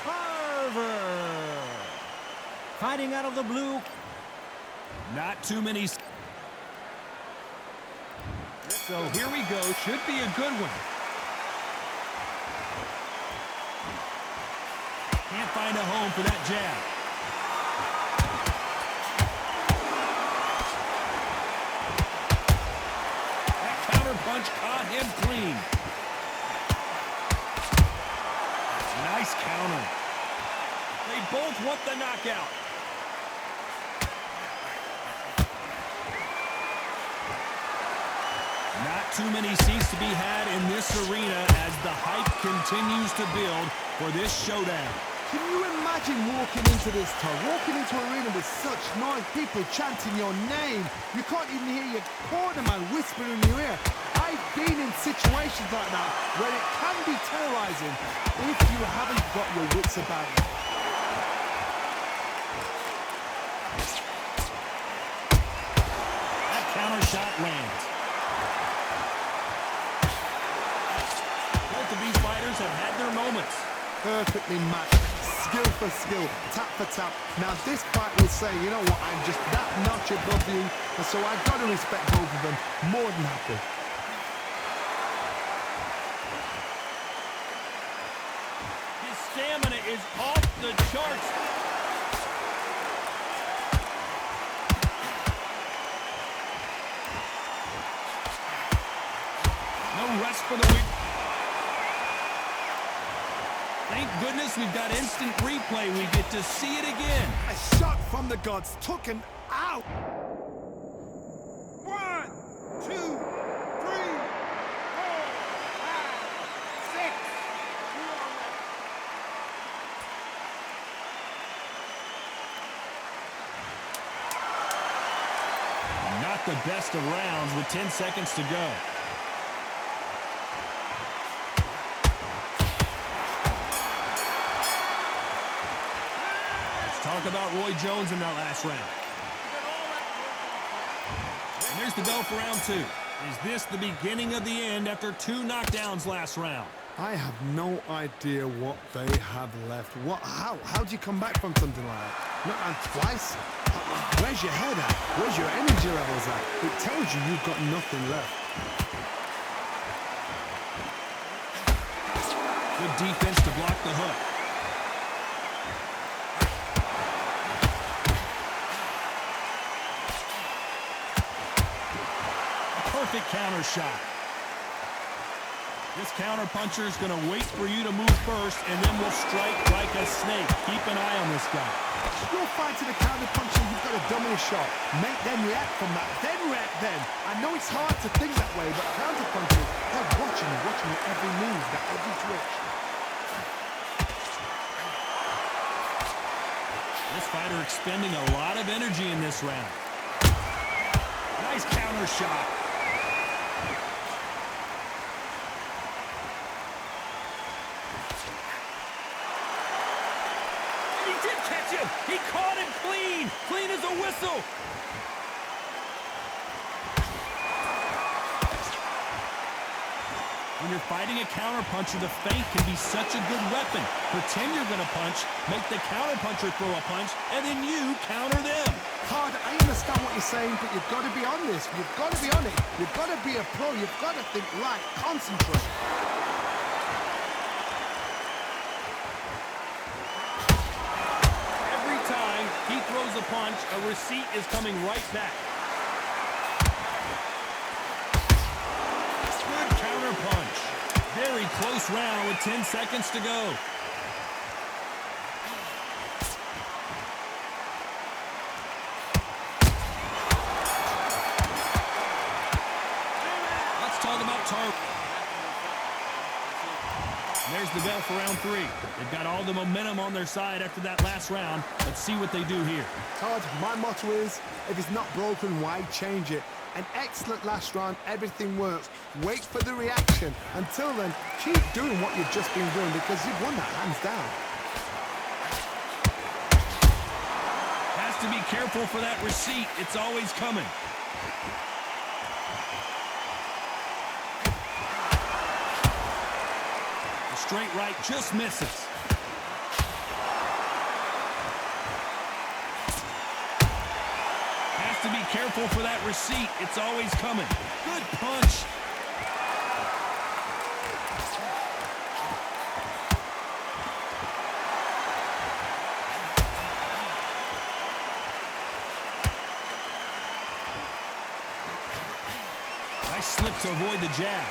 Tarver. Fighting out of the blue. Not too many. So here we go. Should be a good one. Can't find a home for that jab. That counter punch caught him clean. Nice counter. They both want the knockout. Not too many seats to be had in this arena as the hype continues to build for this showdown. Can you imagine walking into this town, walking into an arena with such noise, people chanting your name? You can't even hear your corner man whispering in your ear. I've been in situations like that where it can be terrorizing if you haven't got your wits about you. That counter shot lands. Both of these fighters have had their moments. Perfectly matched, skill for skill, tap for tap. Now this fight will say, you know what, I'm just that notch above you, and so I've got to respect both of them more than happy. His stamina is off the charts. No rest for the weak. Thank goodness we've got instant replay. We get to see it again. A shot from the gods took him out. 1, 2, 3, 4, 5, 6. Not the best of rounds with 10 seconds to go. Talk about Roy Jones in that last round. And there's the bell for round 2. Is this the beginning of the end after 2 knockdowns last round? I have no idea what they have left. How do you come back from something like that? Not twice? Where's your head at? Where's your energy levels at? It tells you you've got nothing left. Good defense to block the hook. Perfect counter shot. This counter puncher is going to wait for you to move first and then will strike like a snake. Keep an eye on this guy. You're fighting a counter puncher, you've got a dominant shot. Make them react from that, then react then. I know it's hard to think that way, but counter punchers, they're watching your every move, that every twitch. This fighter expending a lot of energy in this round. Nice counter shot. He caught him clean! Clean as a whistle! When you're fighting a counterpuncher, the feint can be such a good weapon. Pretend you're going to punch, make the counterpuncher throw a punch, and then you counter them. Todd, I understand what you're saying, but you've got to be on this. You've got to be on it. You've got to be a pro. You've got to think right. Concentrate. He throws a punch, a receipt is coming right back. Good counter punch. Very close round with 10 seconds to go. Let's talk about Tarver. There's the bell for round 3. They've got all the momentum on their side after that last round. Let's see what they do here. Todd, my motto is, if it's not broken, why change it? An excellent last round, everything works. Wait for the reaction. Until then, keep doing what you've just been doing because you've won that hands down. Has to be careful for that receipt. It's always coming. straight right, just misses. Has to be careful for that receipt. It's always coming. Good punch. Nice slip to avoid the jab.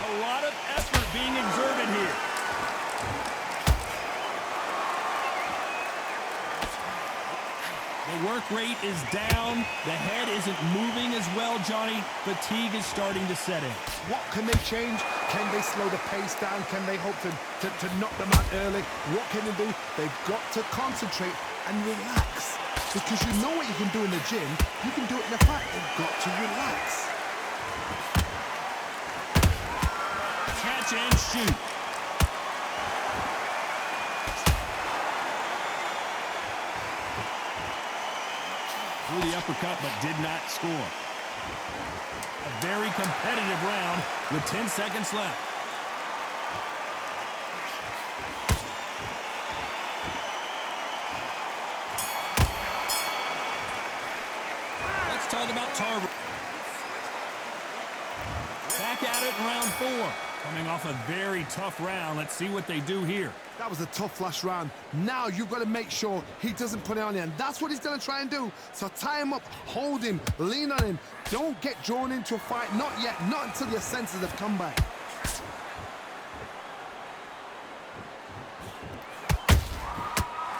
A lot of effort being exerted here. The work rate is down. The head isn't moving as well, Johnny. Fatigue is starting to set in. What can they change? Can they slow the pace down? Can they hope to knock them out early? What can they do? They've got to concentrate and relax. Because you know what you can do in the gym. You can do it in the fight. They've got to relax. Catch and shoot. Threw the uppercut, but did not score. A very competitive round with 10 seconds left. Let's talk about Tarver. Back at it in round 4. Coming off a very tough round. Let's see what they do here. That was a tough last round. Now you've got to make sure he doesn't put it on you, and that's what he's going to try and do. So tie him up, hold him, lean on him. Don't get drawn into a fight. Not yet. Not until your senses have come back.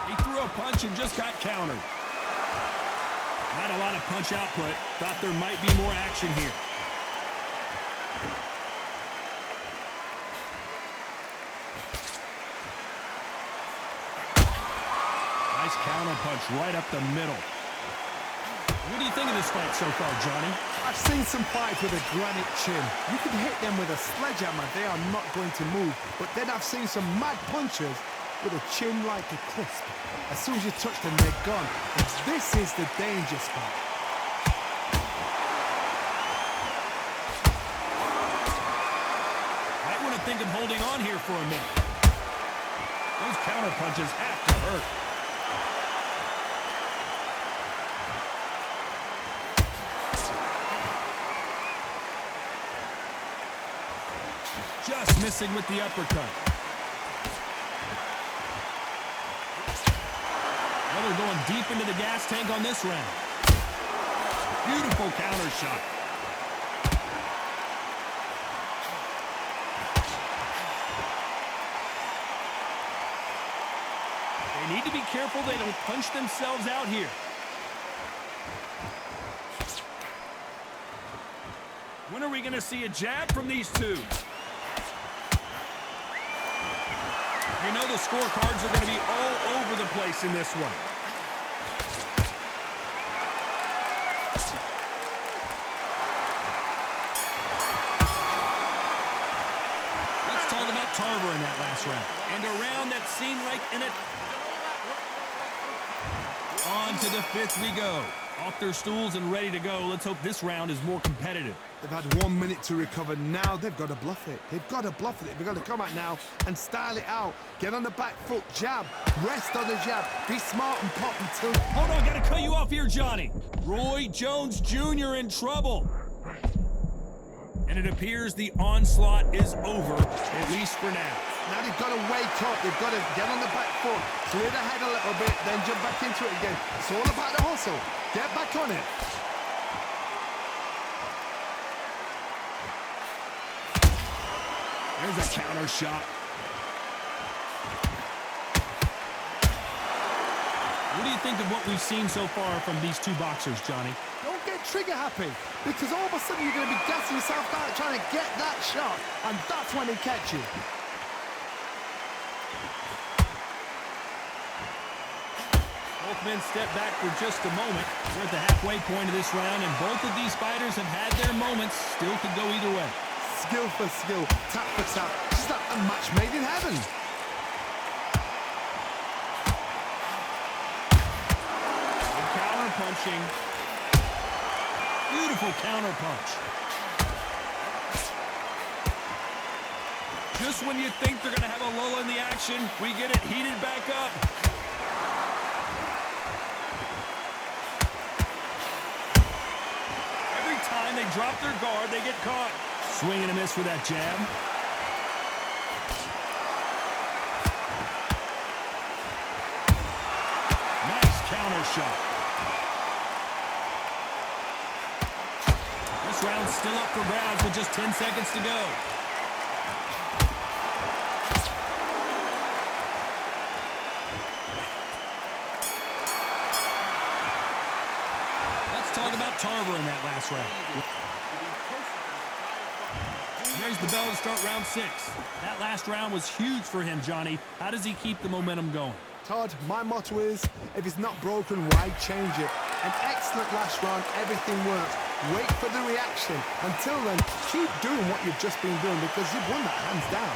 He threw a punch and just got countered. Not a lot of punch output. Thought there might be more action here. Nice counter punch right up the middle. What do you think of this fight so far, Johnny? I've seen some fights with a granite chin. You can hit them with a sledgehammer. They are not going to move. But then I've seen some mad punchers with a chin like a crisp. As soon as you touch them, they're gone. And this is the danger spot. Might want to think of holding on here for a minute. Those counter punches have to hurt. Just missing with the uppercut. Well, they're going deep into the gas tank on this round. Beautiful counter shot. They need to be careful they don't punch themselves out here. When are we going to see a jab from these two? You know the scorecards are going to be all over the place in this one. Let's talk about Tarver in that last round. And a round that seemed like in it. On to the 5th we go. Off their stools and ready to go. Let's hope this round is more competitive. They've had 1 minute to recover. Now they've got to bluff it. They've got to bluff it. They've got to come out now and style it out. Get on the back foot, jab, rest on the jab. Be smart and pop until... Hold on, got to cut you off here, Johnny. Roy Jones Jr. in trouble. And it appears the onslaught is over, at least for now. Now they've got to wake up. They've got to get on the back foot, clear the head a little bit, then jump back into it again. It's all about the hustle. Get back on it. There's a counter shot. What do you think of what we've seen so far from these two boxers, Johnny? Don't get trigger happy, because all of a sudden you're going to be gassing yourself out trying to get that shot, and that's when they catch you. Both men step back for just a moment. We're at the halfway point of this round, and both of these fighters have had their moments. Still could go either way. Skill for skill, tap for tap, just like a match made in heaven. Good punching. Beautiful counter punch. Just when you think they're going to have a lull in the action, we get it heated back up. Every time they drop their guard, they get caught. Swing and a miss for that jab. Nice counter shot. This round's still up for grabs with just 10 seconds to go. Let's talk about Tarver in that last round. There's the bell to start round 6. That last round was huge for him, Johnny. How does he keep the momentum going? Todd, my motto is, if it's not broken, why change it? An excellent last round, everything works. Wait for the reaction. Until then, keep doing what you've just been doing because you've won that hands down.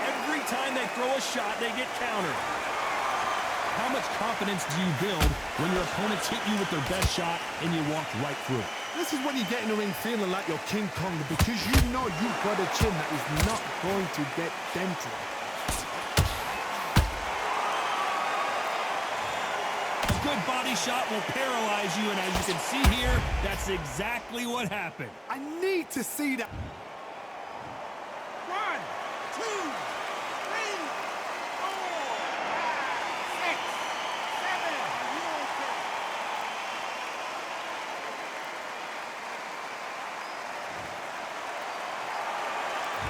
Every time they throw a shot, they get countered. How much confidence do you build when your opponents hit you with their best shot and you walk right through it? This is when you get in the ring feeling like you're King Kong because you know you've got a chin that is not going to get dented. A good body shot will paralyze you, and as you can see here, that's exactly what happened. I need to see that. 1, 2, 3, 4, 5, 6, 7.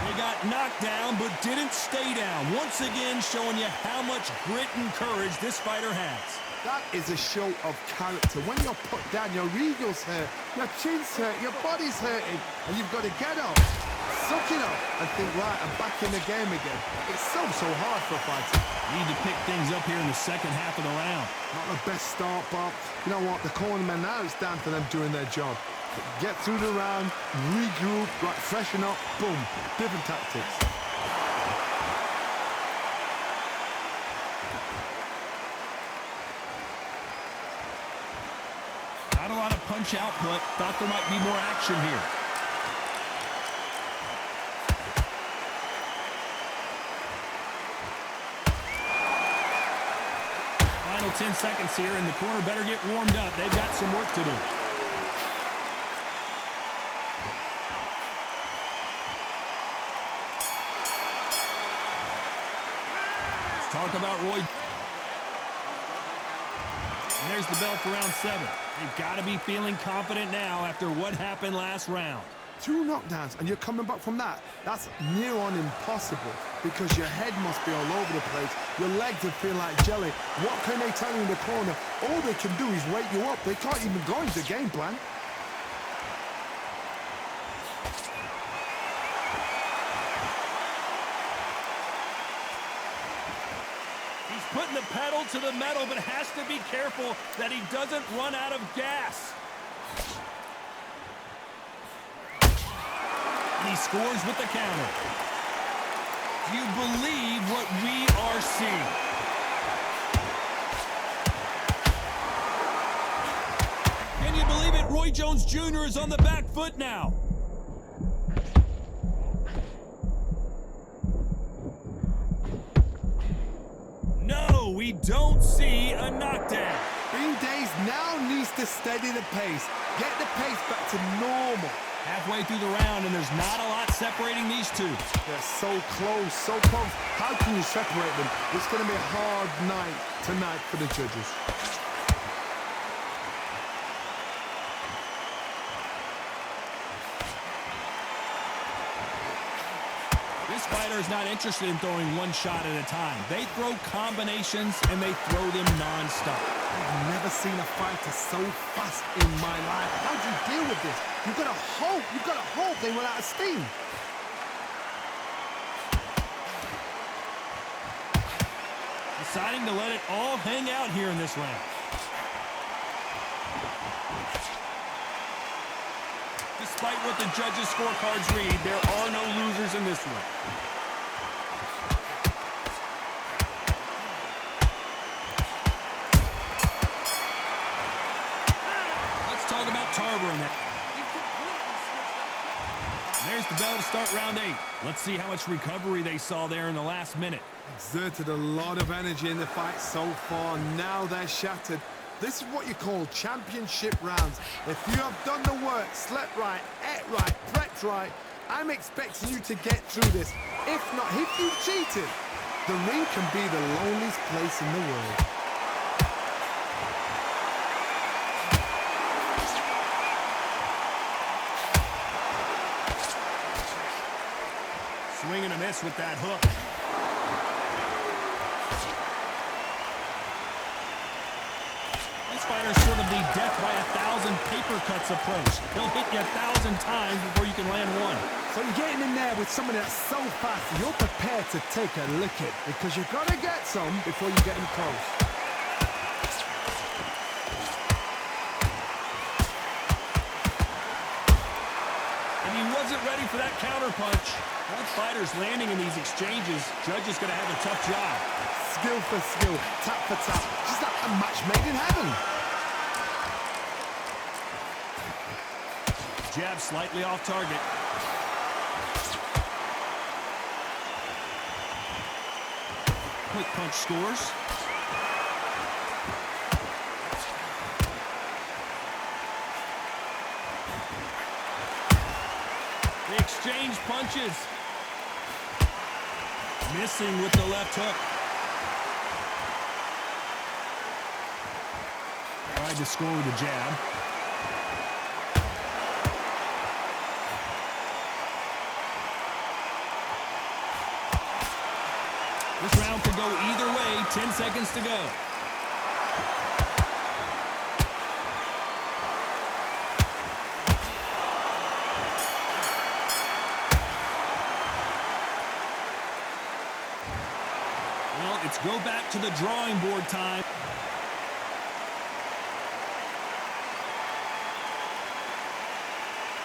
They got knocked down, but didn't stay down. Once again, showing you how much grit and courage this fighter has. That is a show of character. When you're put down, your ego's hurt, your chin's hurt, your body's hurting, and you've got to get up, suck it up, and think, right, I'm back in the game again. It's so hard for a fighter. Need to pick things up here in the second half of the round. Not the best start, but you know what? The cornermen now, it's down to them doing their job. Get through the round, regroup, right, freshen up, boom, different tactics. Not a lot of punch output. Thought there might be more action here. Final 10 seconds here, and the corner better get warmed up. They've got some work to do. Let's talk about Roy. And there's the bell for round 7. They've got to be feeling confident now after what happened last round. 2 knockdowns, and you're coming back from that. That's near on impossible because your head must be all over the place. Your legs will feel like jelly. What can they tell you in the corner? All they can do is wake you up. They can't even go into the game plan. Putting the pedal to the metal, but has to be careful that he doesn't run out of gas. And he scores with the counter. Do you believe what we are seeing? Can you believe it? Roy Jones Jr. is on the back foot now. No, we don't see a knockdown. Bean Days now needs to steady the pace. Get the pace back to normal. Halfway through the round, and there's not a lot separating these two. They're so close, so close. How can you separate them? It's going to be a hard night tonight for the judges. This fighter is not interested in throwing one shot at a time. They throw combinations, and they throw them non-stop. I've never seen a fighter so fast in my life. How do you deal with this? You've got to hope they run out of steam. Deciding to let it all hang out here in this round. Despite what the judges' scorecards read, there are no losers in this one. Tarver in that. There's the bell to start round 8. Let's see how much recovery they saw there in the last minute. Exerted a lot of energy in the fight so far. Now they're shattered. This is what you call championship rounds. If you have done the work, slept right, ate right, prepped right, I'm expecting you to get through this. If not, if you've cheated, the ring can be the loneliest place in the world. Swing and a miss with that hook. This fighter's sort of the death by 1,000 paper cuts approach. He'll hit you 1,000 times before you can land one. So you're getting in there with somebody that's so fast, you're prepared to take a licking because you've got to get some before you get him close. And he wasn't ready for that counter punch. Both fighters landing in these exchanges. Judge is going to have a tough job. Skill for skill, tap for tap, just like a match made in heaven. Jab slightly off target. Quick punch scores. They exchange punches. Missing with the left hook. Tried to score with a jab. This round could go either way. 10 seconds to go. Well, it's go back to the drawing board time.